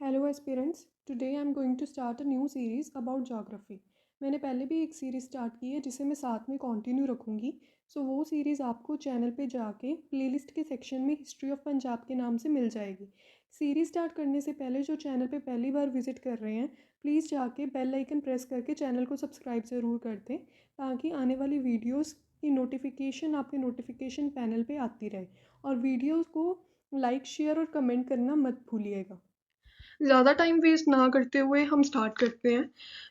Hello aspirants, today I am going to start a new series about geography. मैंने पहले भी एक series start की है जिसे मैं साथ में कंटिन्यू रखूँगी। वो सीरीज़ आपको चैनल पे जाके प्लेलिस्ट के सेक्शन में हिस्ट्री ऑफ पंजाब के नाम से मिल जाएगी। सीरीज़ स्टार्ट करने से पहले जो चैनल पे पहली बार विजिट कर रहे हैं, प्लीज़ जाके बेल आइकन प्रेस करके चैनल को सब्सक्राइब ज़रूर कर दें, ताकि आने वाली वीडियोज़ की नोटिफिकेशन आपके नोटिफिकेशन पैनल पे आती रहे। और वीडियोज़ को लाइक, शेयर और कमेंट करना मत भूलिएगा। ज़्यादा टाइम वेस्ट ना करते हुए हम स्टार्ट करते हैं।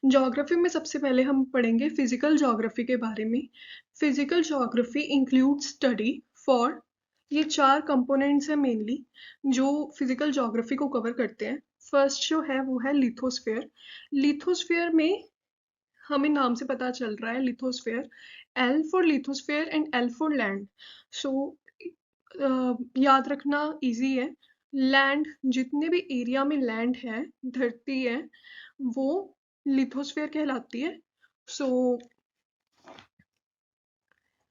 ज्योग्राफी में सबसे पहले हम पढ़ेंगे फिज़िकल ज्योग्राफी के बारे में। Physical geography includes study for, ये 4 कंपोनेंट्स हैं मेनली जो फिज़िकल ज्योग्राफी को कवर करते हैं। फर्स्ट जो है वो है लिथोस्फीयर। लिथोस्फीयर में हमें नाम से पता चल रहा है lithosphere, L for lithosphere and L for land. So याद रखना इजी है। लैंड, जितने भी एरिया में लैंड है, धरती है, वो लिथोस्फीयर कहलाती है। सो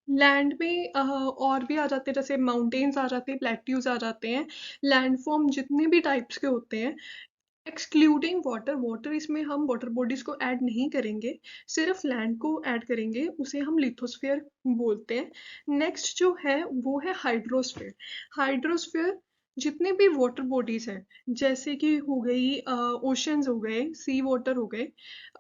लैंड में और भी आ जाते हैं, जैसे माउंटेन्स आ जाते हैं, प्लेट्यूज आ जाते हैं। लैंडफॉर्म जितने भी टाइप्स के होते हैं, एक्सक्लूडिंग वाटर, वाटर इसमें हम वाटर बॉडीज को ऐड नहीं करेंगे, सिर्फ लैंड को ऐड करेंगे, उसे हम लिथोस्फीयर बोलते हैं। नेक्स्ट जो है वो है हाइड्रोस्फीयर। हाइड्रोस्फीयर जितने भी वाटर बॉडीज हैं, जैसे कि हो गई ओशंस हो गए, सी वाटर हो गए,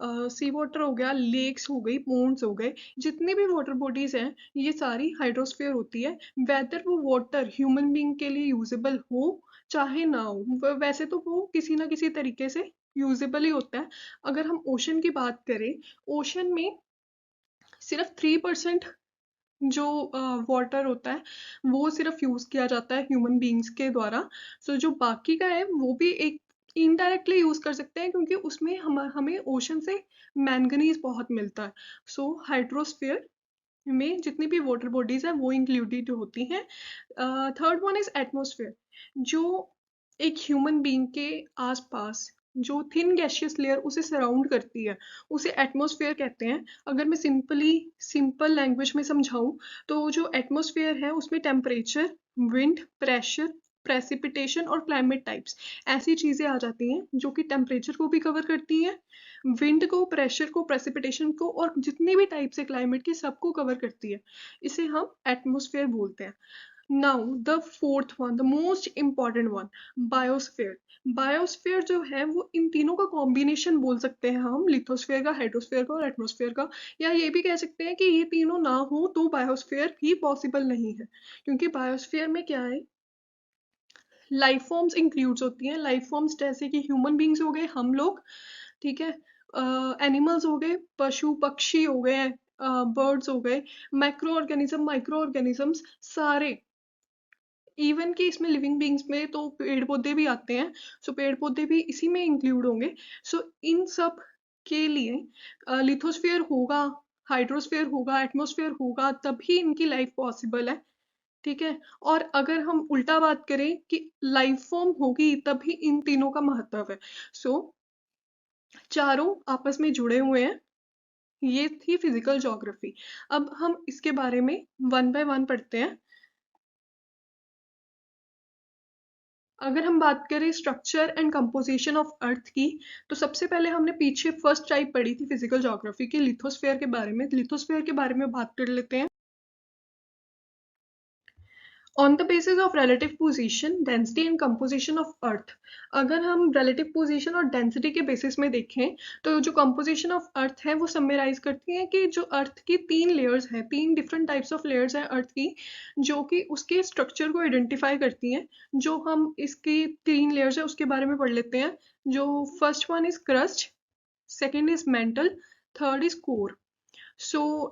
सी वाटर हो गया, लेक्स हो गई, पोन्ड्स हो गए, जितनी भी वाटर बॉडीज हैं, ये सारी हाइड्रोस्फीयर होती है। वेदर वो वाटर ह्यूमन बींग के लिए यूजेबल हो चाहे ना हो, वैसे तो वो किसी ना किसी तरीके से यूजेबल ही होता है। अगर हम ओशन की बात करें, ओशन में सिर्फ 3% जो वाटर होता है वो सिर्फ यूज किया जाता है ह्यूमन बींग्स के द्वारा। जो बाकी का है वो भी एक इनडायरेक्टली यूज कर सकते हैं, क्योंकि उसमें हमें ओशन से मैंगनीज बहुत मिलता है। हाइड्रोस्फीयर में जितनी भी वाटर बॉडीज है वो इंक्लूडेड होती हैं। थर्ड वन इज एटमोसफेयर, जो एक ह्यूमन बीइंग के आसपास जो थिन गैशियस लेयर उसे सराउंड करती है, उसे एटमॉस्फेयर कहते हैं। अगर मैं सिंपल लैंग्वेज में समझाऊं, तो जो एटमॉस्फेयर है उसमें टेम्परेचर, विंड, प्रेशर, प्रेसिपिटेशन और क्लाइमेट टाइप्स, ऐसी चीजें आ जाती हैं जो कि टेम्परेचर को भी कवर करती हैं, विंड को, प्रेशर को, प्रेसिपिटेशन को, और जितनी भी टाइप्स है क्लाइमेट की सबको कवर करती है। इसे हम एटमॉस्फेयर बोलते हैं। Now the fourth one, the most important one, biosphere. Biosphere जो है वो इन तीनों का कॉम्बिनेशन बोल सकते हैं हम, लिथोस्फेयर का, हाइड्रोस्फेयर का और एटमॉस्फेयर का। या ये भी कह सकते हैं कि ये तीनों ना हो तो बायोस्फेयर भी पॉसिबल नहीं है, क्योंकि बायोस्फेयर में क्या है, लाइफ फॉर्म्स इंक्लूड्स होती हैं। लाइफ फॉर्म्स जैसे कि ह्यूमन बींग्स हो गए, हम लोग, ठीक है, एनिमल्स हो गए, पशु पक्षी हो गए, बर्ड्स हो गए, माइक्रो ऑर्गेनिजम्स सारे, इवन कि इसमें लिविंग बींग्स में तो पेड़ पौधे भी आते हैं। पेड़ पौधे भी इसी में इंक्लूड होंगे। इन सब के लिए लिथोस्फीयर होगा, हाइड्रोस्फीयर होगा, एटमॉस्फेयर होगा, तभी इनकी लाइफ पॉसिबल है। ठीक है। और अगर हम उल्टा बात करें कि लाइफ फॉर्म होगी तभी इन तीनों का महत्व है। सो चारों आपस में जुड़े हुए हैं। ये थी फिजिकल ज्योग्राफी। अब हम इसके बारे में वन बाय वन पढ़ते हैं। अगर हम बात करें structure and composition of earth की, तो सबसे पहले हमने पीछे फर्स्ट टाइप पढ़ी थी फिजिकल ज्योग्राफी की, लिथोस्फेयर के बारे में। लिथोस्फेयर के बारे में बात कर लेते हैं। On the basis of relative position, density and composition of earth. अगर हम रिलेटिव पोजीशन और डेंसिटी के बेसिस में देखें, तो जो कंपोजिशन ऑफ अर्थ है वो समराइज करती है कि जो अर्थ की 3 लेयर्स हैं, 3 डिफरेंट टाइप्स ऑफ लेयर्स हैं अर्थ की, जो कि उसके स्ट्रक्चर को आइडेंटिफाई करती हैं। जो हम इसकी 3 लेयर्स है उसके बारे में पढ़ लेते हैं। जो first one is crust, second is mental, third is core.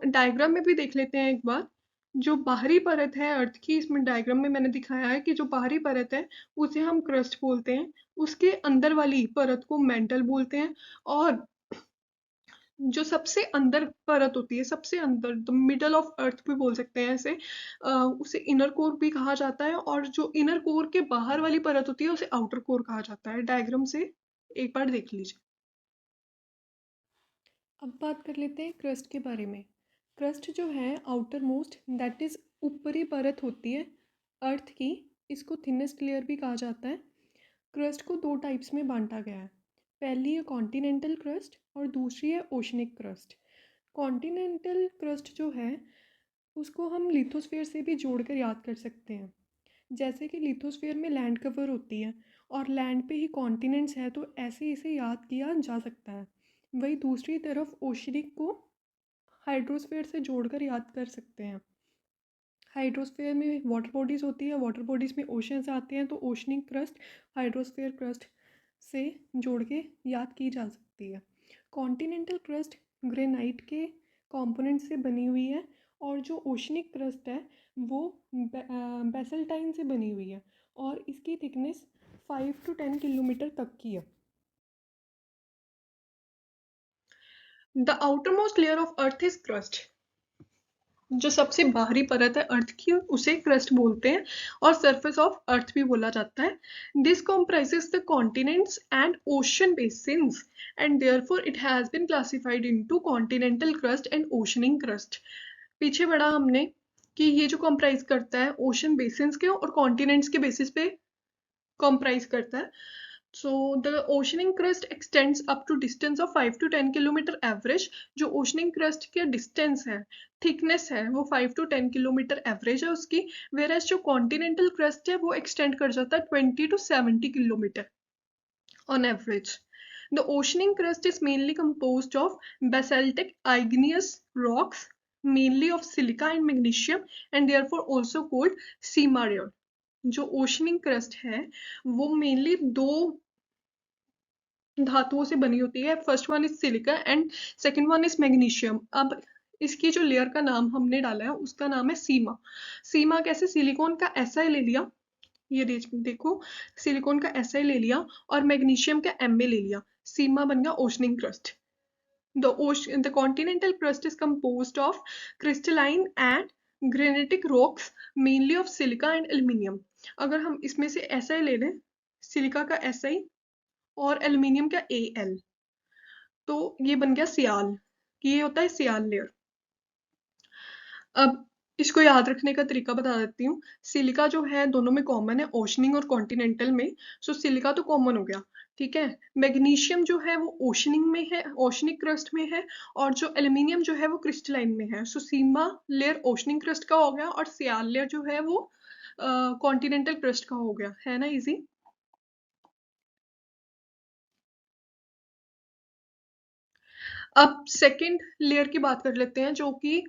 Diagram में भी देख लेते हैं एक बार। जो बाहरी परत है अर्थ की, इसमें डायग्राम में मैंने दिखाया है कि जो बाहरी परत है उसे हम क्रस्ट बोलते हैं, उसके अंदर वाली परत को मेंटल बोलते हैं, और जो सबसे अंदर परत होती है, सबसे अंदर, द मिडल ऑफ अर्थ भी बोल सकते हैं ऐसे, उसे इनर कोर भी कहा जाता है, और जो इनर कोर के बाहर वाली परत होती है उसे आउटर कोर कहा जाता है। डायग्राम से एक बार देख लीजिए। अब बात कर लेते हैं क्रस्ट के बारे में। क्रस्ट जो है आउटर मोस्ट, दैट इज़ ऊपरी परत होती है अर्थ की, इसको थिनेस्ट लेयर भी कहा जाता है। क्रस्ट को दो टाइप्स में बांटा गया है। पहली है कॉन्टिनेंटल क्रस्ट और दूसरी है ओशनिक क्रस्ट। कॉन्टिनेंटल क्रस्ट जो है उसको हम लिथोस्फीयर से भी जोड़कर याद कर सकते हैं। जैसे कि लिथोस्फीयर में लैंड कवर होती है और लैंड पे ही कॉन्टिनेंट्स है, तो ऐसे इसे याद किया जा सकता है। वही दूसरी तरफ ओशनिक को हाइड्रोस्फीयर से जोड़कर याद कर सकते हैं। हाइड्रोस्फीयर में वाटर बॉडीज़ होती है, वाटर बॉडीज़ में ओशंस आते हैं, तो ओशनिक क्रस्ट हाइड्रोस्फीयर क्रस्ट से जोड़ के याद की जा सकती है। कॉन्टिनेंटल क्रस्ट ग्रेनाइट के कंपोनेंट से बनी हुई है और जो ओशनिक क्रस्ट है वो बेसल्टाइन से बनी हुई है और इसकी थिकनेस 5 to 10 किलोमीटर तक की है। The outermost layer of Earth is crust. जो सबसे बाहरी परत है अर्थ की उसे क्रस्ट बोलते हैं और सरफेस ऑफ अर्थ भी बोला जाता है। This comprises the continents and ocean basins and therefore it has been classified into continental crust and oceanic crust. पीछे बढ़ा हमने कि ये जो कंप्राइज करता है ओशन बेसिन्स के और कॉन्टिनेंट्स के बेसिस पे कंप्राइज करता है। So the oceanic crust extends up to distance of 5 to 10 kilometre average. जो oceanic crust के डिस्टेंस है, थिकनेस है, वो 5 to 10 किलोमीटर एवरेज है उसकी। वेरएज जो कॉन्टिनेंटल क्रस्ट है वो एक्सटेंड कर जाता है 20 to 70 kilometre on average. The oceanic crust is mainly composed of basaltic igneous rocks, mainly of silica and magnesium, and therefore also called seamarion. जो oceanic crust है वो मेनली दो धातुओं से बनी होती है। First one is silica and second one is magnesium. अब इसकी जो लेयर का नाम हमने डाला है उसका नाम है सीमा। सीमा कैसे? सिलिकॉन का एसआई ले लिया, ये देखो सिलिकॉन का एसआई ले लिया और मैग्नीशियम का एमए ले लिया, सीमा बन गया oceanic crust. The continental crust is composed of crystalline and granitic rocks, mainly of silica and aluminium. अगर हम इसमें से SI ले लें, सिलिका का SI और एल्यूमिनियम का Al, तो ये बन गया सियाल। ये होता है सियाल लेयर। अब इसको याद रखने का तरीका बता देती हूँ। सिलिका जो है दोनों में कॉमन है, ओशनिंग और कॉन्टिनेंटल में। सो सिलिका तो कॉमन हो गया, ठीक है। मैग्नीशियम जो है वो ओशनिंग में है, ओशनिक क्रस्ट में है, और जो एल्यूमिनियम जो है वो क्रिस्टलाइन में है। सो सीमा लेयर ओशनिक क्रस्ट का हो गया और सियाल लेयर जो है वो कॉन्टिनेंटल क्रस्ट का हो गया, है ना इजी। अब सेकंड लेयर की बात कर लेते हैं, जो कि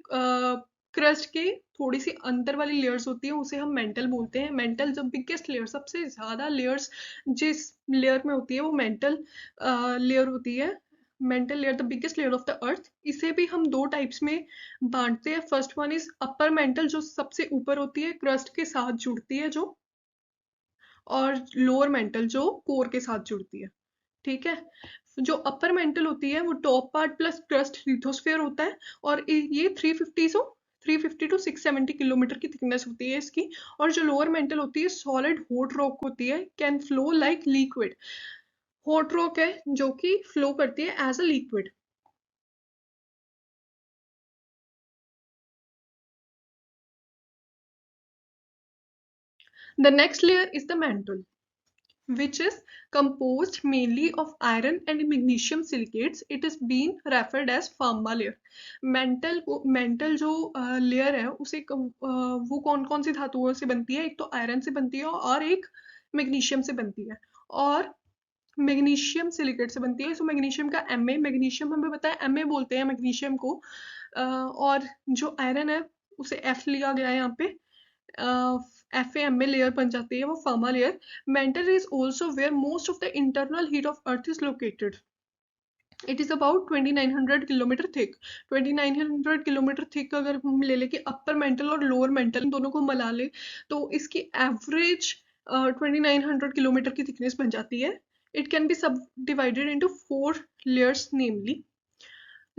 क्रस्ट के थोड़ी सी अंदर वाली लेयर्स होती है, उसे हम मेंटल बोलते हैं। मेंटल जो बिगेस्ट लेयर, सबसे ज्यादा लेयर्स जिस लेयर में होती है वो मेंटल लेयर होती है। Mental layer the biggest layer of the earth. इसे भी हम दो टाइप्स में बांटते हैं। First one is upper mantle, जो सबसे ऊपर होती है, क्रस्ट के साथ जुड़ती है जो, और लोअर मेंटल जो कोर के साथ जुड़ती है, ठीक है। जो अपर मेंटल होती है वो top part plus crust lithosphere होता है और ये 350 टू 670 किलोमीटर की थिकनेस होती है इसकी। और जो लोअर मेंटल होती है सॉलिड हॉट रॉक होती है, can flow like liquid. Hot rock है जो कि फ्लो करती है as a liquid. The next layer is the mantle, which is composed mainly of iron and magnesium silicates. It is being referred as pharma layer. Mental जो layer है उसे वो कौन कौन सी धातुओं से बनती है? एक तो आयरन से बनती है और एक मैग्नीशियम से बनती है, और मैग्नीशियम सिलिकेट से बनती है। सो मैग्नीशियम का एमए, मैग्नीशियम हमें पता है एमए बोलते हैं मैग्नीशियम को, और जो आयरन है उसे एफ लिया गया है यहाँ पे। एफ एम में लेयर बन जाती है वो फार्मा layer. Mantle is also where most of the internal heat of Earth is located. It is about 2900 kilometre thick. 2900 kilometre thick अगर हम ले लेके अपर मेंटल और लोअर मेंटल दोनों को मिला ले तो इसकी एवरेज 2900 किलोमीटर की थिकनेस बन जाती है। It can be subdivided into 4 layers, namely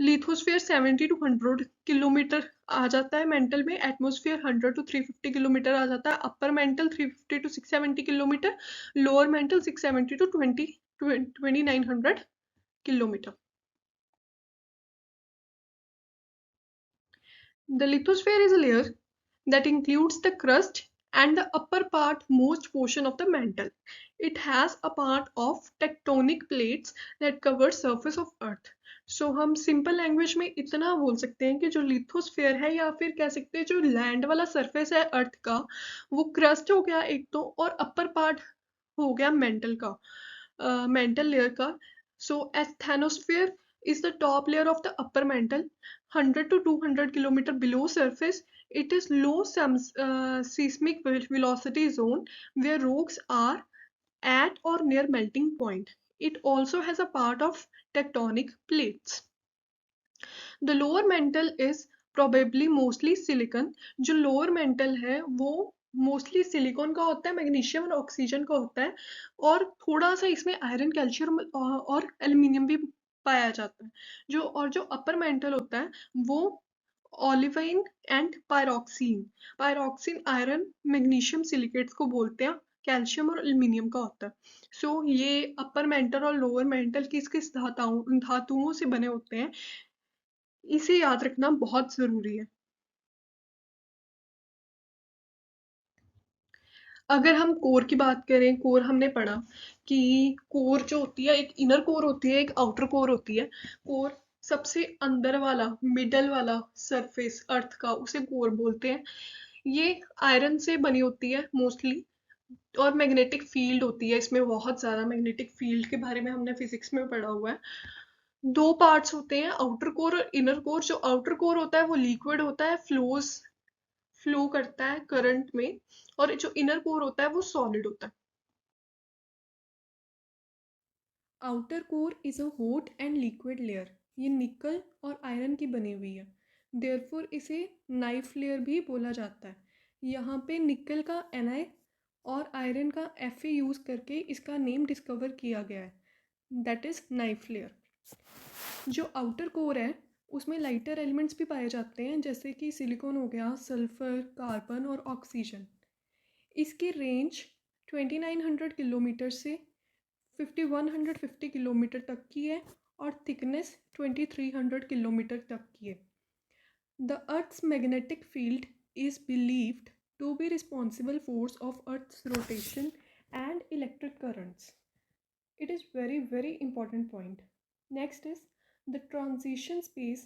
lithosphere 70 to 100 kilometre आ जाता है मेंटल में, एटमॉस्फेयर 100 टू 350 किलोमीटर आ जाता है, upper mantle 350 to 670 kilometre, lower mantle 670 to 2900 kilometre. The lithosphere is a layer that includes the crust and the upper part most portion of the mantle. It has a part of tectonic plates that cover surface of earth. सो हम simple language में इतना बोल सकते हैं कि जो lithosphere है या फिर कह सकते हैं जो लैंड वाला सरफेस है अर्थ का, वो क्रस्ट हो गया एक तो, और अपर पार्ट हो गया मेंटल का, मेंटल लेयर का. सो asthenosphere is the top layer of the upper mantle, 100 to 200 kilometer below surface. It is low seismic velocity zone where rocks are at or near melting point. It also has a part of tectonic plates. The lower mantle is probably mostly silicon. जो lower mantle है वो mostly silicon का होता है, magnesium और oxygen का होता है, और थोड़ा सा इसमें आयरन, कैल्शियम और एल्यूमिनियम भी पाया जाता है. जो अपर मेंटल होता है वो olivine and pyroxene. Pyroxene iron magnesium silicates को बोलते हैं, कैल्शियम और एल्यूमिनियम का होता है. सो ये अपर मेंटल और लोअर मेंटल किस किस धातुओं से बने होते हैं, इसे याद रखना बहुत जरूरी है. अगर हम कोर की बात करें, कोर हमने पढ़ा कि कोर जो होती है, एक इनर कोर होती है, एक आउटर कोर होती है. कोर सबसे अंदर वाला, मिडल वाला सरफेस अर्थ का, उसे कोर बोलते हैं. ये आयरन से बनी होती है मोस्टली, और मैग्नेटिक फील्ड होती है इसमें बहुत ज़्यादा. मैग्नेटिक फील्ड के बारे में हमने फिजिक्स में पढ़ा हुआ है. दो पार्ट्स होते हैं, आउटर कोर और इनर कोर. जो आउटर कोर होता है वो लिक्विड होता है, फ्लो करता है करंट में, और जो इनर कोर होता है वो सॉलिड होता है. Outer core is a hot and liquid layer. ये निकल और आयरन की बनी हुई है, देयरफॉर इसे नाइफ लेयर भी बोला जाता है. यहाँ पे निकल का Na और आयरन का Fa यूज़ करके इसका नेम डिस्कवर किया गया है, दैट इज़ नाइफ लेयर. जो आउटर कोर है उसमें लाइटर एलिमेंट्स भी पाए जाते हैं, जैसे कि सिलिकॉन हो गया, सल्फर, कार्बन और ऑक्सीजन. इसकी रेंज 2900 किलोमीटर से 5150 किलोमीटर तक की है, और थिकनेस 2300 किलोमीटर तक की है. The Earth's magnetic field is believed to be responsible force of earth's rotation and electric currents. It is very important point. Next is the transition space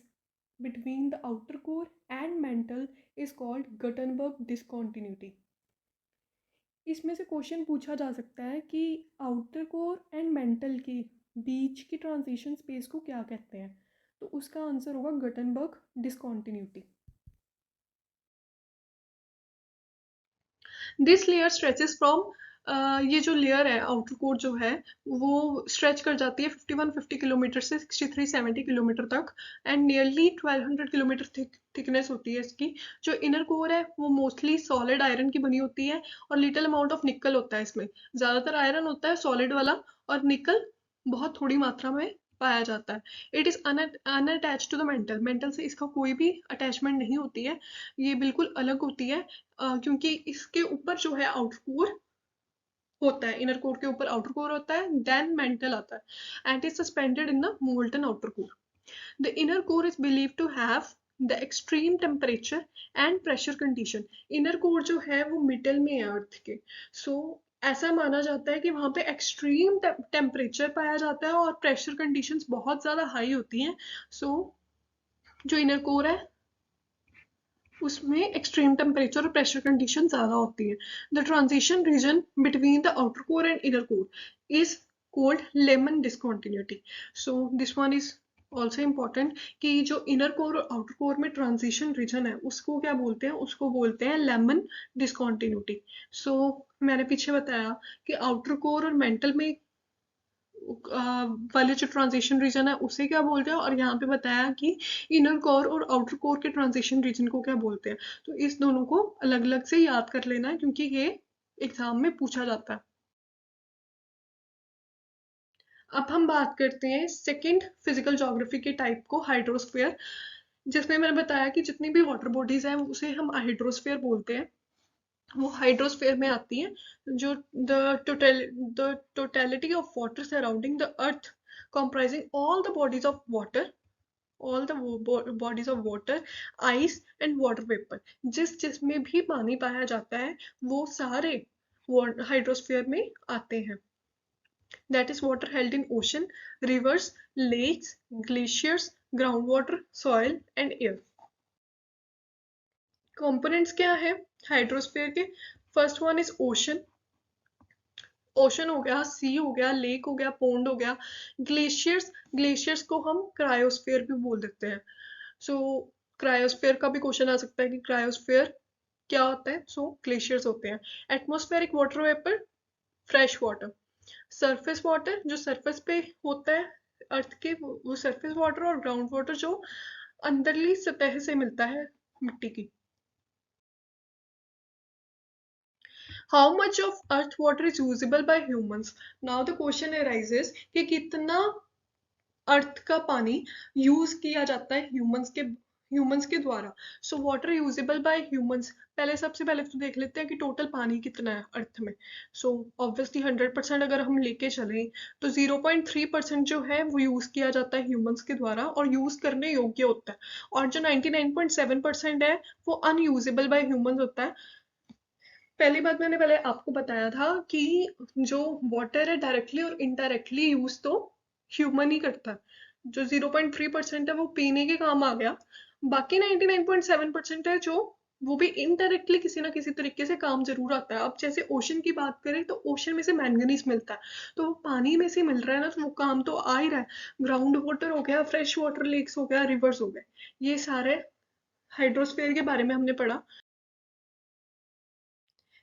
between the outer core and mantle is called Gutenberg discontinuity. इसमें से question पूछा जा सकता है कि outer core and mental के बीच की transition space को क्या कहते हैं, तो उसका आंसर होगा Gutenberg discontinuity. This layer stretches from, ये जो लेयर है आउटर कोर जो है वो स्ट्रेच कर जाती है 5150 किलोमीटर से 6370 किलोमीटर तक, एंड नियरली 1200 किलोमीटर थिकनेस होती है इसकी. जो इनर कोर है वो मोस्टली सॉलिड आयरन की बनी होती है, और लिटिल अमाउंट ऑफ निकल होता है इसमें. ज़्यादातर आयरन होता है सॉलिड वाला, और निकल बहुत थोड़ी मात्रा में पाया जाता है. It is unattach to the mantle. Mantle से इसका कोई भी अटैचमेंट नहीं होती है, ये बिल्कुल अलग होती है, क्योंकि इसके ऊपर जो है आउटर कोर होता है, इनर कोर के ऊपर आउटर कोर होता है, देन मेंटल आता है, and is suspended in the molten outer core. The inner core is believe to have the extreme temperature and pressure condition. Inner core जो है वो मिडल में है अर्थ के. सो ऐसा माना जाता है कि वहाँ पे एक्सट्रीम टेम्परेचर पाया जाता है और प्रेशर कंडीशंस बहुत ज़्यादा हाई होती हैं. सो जो इनर कोर है उसमें एक्सट्रीम टेम्परेचर और प्रेशर कंडीशन ज़्यादा होती है. The transition region between the outer core and inner core is cold lemon discontinuity. So this one is also important कि जो इनर कोर और आउटर कोर में ट्रांजिशन रीजन है उसको क्या बोलते हैं, उसको बोलते हैं लेमन डिसकॉन्टिन्यूटी. सो मैंने पीछे बताया कि आउटर कोर और मेंटल में वाले जो ट्रांजिशन रीजन है उसे क्या बोलते हैं, और यहाँ पे बताया कि इनर कोर और आउटर कोर के ट्रांजिशन रीजन को क्या बोलते हैं. तो इस दोनों को अलग अलग से याद कर लेना है, क्योंकि ये एग्जाम में पूछा जाता है. अब हम बात करते हैं सेकंड फिजिकल ज्योग्राफी के टाइप को, हाइड्रोस्फीयर, जिसमें मैंने बताया कि जितनी भी वाटर बॉडीज हैं उसे हम हाइड्रोस्फीयर बोलते हैं. वो हाइड्रोस्फीयर में आती हैं. जो the totality of water surrounding the earth comprising all the bodies of water, all the bodies of water, ice and water vapor. जिसमें भी पानी पाया जाता है वो सारे हाइड्रोस्फीयर में आते हैं। That is water held in ocean, rivers, lakes, glaciers, ground water, soil and air. Components क्या है हाइड्रोस्फीयर के? First one is ocean. Ocean हो गया, सी हो गया, लेक हो गया, पोन्ड हो गया। ग्लेशियर्स, ग्लेशियर्स को हम क्रायोस्फीयर भी बोल देते हैं। सो क्रायोस्फीयर का भी क्वेश्चन आ सकता है कि क्रायोस्फीयर क्या होता है। सो ग्लेशियर्स होते हैं। Atmospheric water vapour, fresh water. Surface water जो सरफेस पे होता है अर्थ के, वो सरफेस वाटर। और ग्राउंड वाटर जो अंदरली सतह से मिलता है मिट्टी की। How much of earth water is usable by humans? Now the question arises कि कितना अर्थ का पानी यूज किया जाता है ह्यूमंस के द्वारा। So water usable bye humans, पहले सबसे पहले तो देख लेते हैं कि टोटल पानी कितना है अर्थ में। सो ऑब्वियसली 100% अगर हम लेके चलें तो 0.3% जो है वो यूज किया जाता है ह्यूमंस के द्वारा और यूज करने योग्य होता है। और जो 99.7% है वो अनयूजेबल बाय ह्यूमंस होता है। पहली बात मैंने पहले आपको बताया था कि जो वाटर है डायरेक्टली और इनडायरेक्टली यूज तो ह्यूमन ही करता है। जो 0.3% है वो पीने के काम आ गया। बाकी 99.7% है जो वो भी इनडायरेक्टली किसी ना किसी तरीके से काम जरूर आता है। अब जैसे ओशन की बात करें तो ओशन में से मैंगनीज मिलता है, तो वो पानी में से मिल रहा है ना, तो वो काम तो आ ही रहा है। ग्राउंड वाटर हो गया, फ्रेश वाटर लेक्स हो गया, रिवर्स हो गए, ये सारे हाइड्रोस्फीयर के बारे में हमने पढ़ा।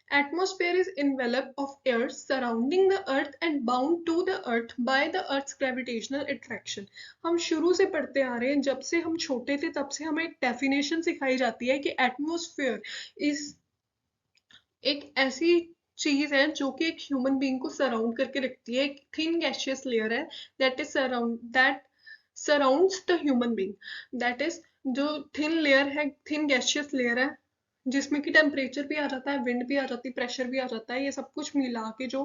Atmosphere is envelope of air surrounding the earth and bound to the earth by the earth's gravitational attraction। हम शुरू से पढ़ते आ रहे हैं, जब से हम छोटे थे तब से हमें एक डेफिनेशन सिखाई जाती है कि एटमॉस्फेयर इज एक ऐसी चीज है जो कि एक ह्यूमन बीइंग को सराउंड करके रखती है। एक थिन गैसियस लेयर है that surrounds the human being. That is जो थिन लेयर है, थिन गैसियस लेयर है, जिसमें कि टेम्परेचर भी आ जाता है, विंड भी आ जाती है, प्रेशर भी आ जाता है, ये सब कुछ मिला के जो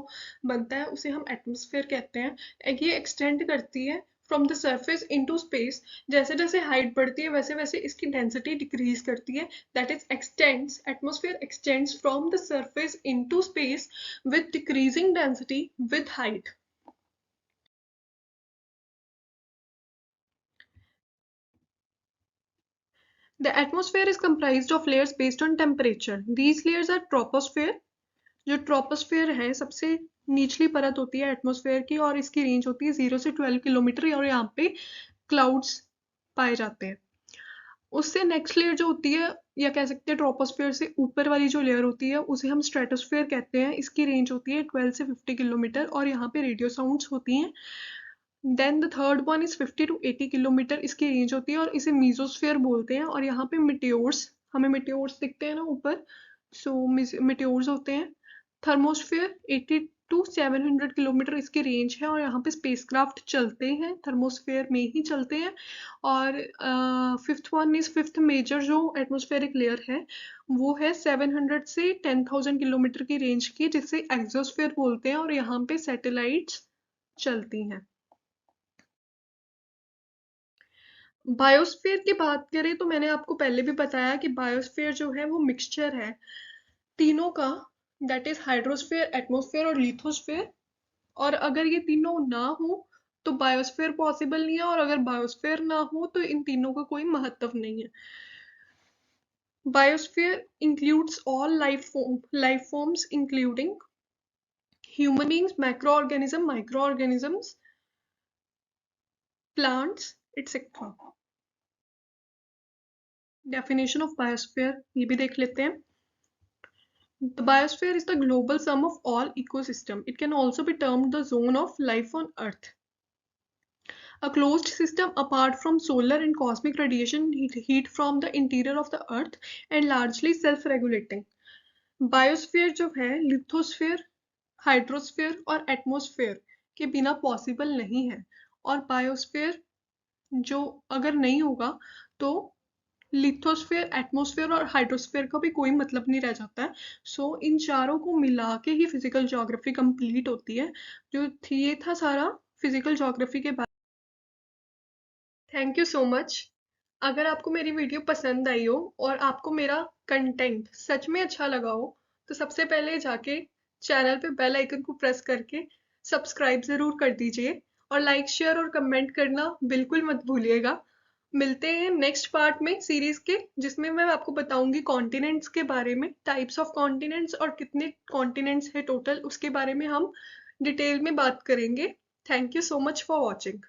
बनता है उसे हम एटमॉस्फेयर कहते हैं। ये एक्सटेंड करती है from the surface into space. जैसे जैसे हाइट बढ़ती है वैसे वैसे इसकी डेंसिटी डिक्रीज करती है। That is x tends, atmosphere extends from the surface into space with decreasing density with height. The atmosphere is comprised of layers based on temperature. These layers are troposphere। जो troposphere है सबसे निचली परत होती है atmosphere की और इसकी रेंज होती है 0 से 12 किलोमीटर और यहाँ पे क्लाउड्स पाए जाते हैं। उससे नेक्स्ट लेयर जो होती है, या कह सकते हैं ट्रोपोस्फेयर से ऊपर वाली जो लेयर होती है उसे हम स्ट्रेटोस्फेयर कहते हैं। इसकी रेंज होती है 12 से 50 किलोमीटर और यहाँ पे रेडियो साउंड्स होती हैं। Then the third one is 50 to 80 kilometre, इसकी रेंज होती है और इसे मीजोस्फेयर बोलते हैं। और यहाँ पे मिटेओर्स, हमें मिटेओर्स दिखते हैं ना ऊपर, सो मिटेओर्स होते हैं। थर्मोस्फेयर 80 टू 700 किलोमीटर इसकी रेंज है और यहाँ पे स्पेसक्राफ्ट चलते हैं, थर्मोस्फेयर में ही चलते हैं। और फिफ्थ मेजर जो एटमॉस्फेरिक लेयर है वो है 700 से 10,000 किलोमीटर की रेंज की, जिसे एक्सोस्फेयर बोलते हैं और यहाँ पे सैटेलाइट्स चलती हैं। बायोस्फीयर की बात करें तो मैंने आपको पहले भी बताया कि बायोस्फीयर जो है वो मिक्सचर है तीनों का। दैट इज हाइड्रोस्फीयर, एटमॉस्फेयर और लिथोस्फीयर। और अगर ये तीनों ना हो तो बायोस्फीयर पॉसिबल नहीं है, और अगर बायोस्फीयर ना हो तो इन तीनों का कोई महत्व नहीं है। Biosphere includes all life forms including human beings, macroorganism, microorganisms, plants, etc. Definition of biosphere ये भी देख लेते हैं। The biosphere is the global sum of all ecosystem. It can also be termed the zone of life on Earth. A closed system apart from solar and cosmic radiation heat from the interior of the Earth and largely self-regulating. Biosphere जो है lithosphere, hydrosphere और atmosphere के बिना possible नहीं है। और biosphere जो अगर नहीं होगा तो लिथोस्फेयर, एटमॉस्फेयर और हाइड्रोस्फेयर का भी कोई मतलब नहीं रह जाता है। सो इन चारों को मिला के ही फिजिकल ज्योग्राफी कंप्लीट होती है। जो थी ये था सारा फिजिकल ज्योग्राफी के बारे में। Thank you so much. अगर आपको मेरी वीडियो पसंद आई हो और आपको मेरा कंटेंट सच में अच्छा लगा हो तो सबसे पहले जाके चैनल पे बेल आइकन को प्रेस करके सब्सक्राइब ज़रूर कर दीजिए और लाइक, शेयर और कमेंट करना बिल्कुल मत भूलिएगा। मिलते हैं नेक्स्ट पार्ट में सीरीज़ के, जिसमें मैं आपको बताऊंगी कॉन्टिनेंट्स के बारे में, टाइप्स ऑफ कॉन्टिनेंट्स और कितने कॉन्टिनेंट्स है टोटल, उसके बारे में हम डिटेल में बात करेंगे। Thank you so much for watching.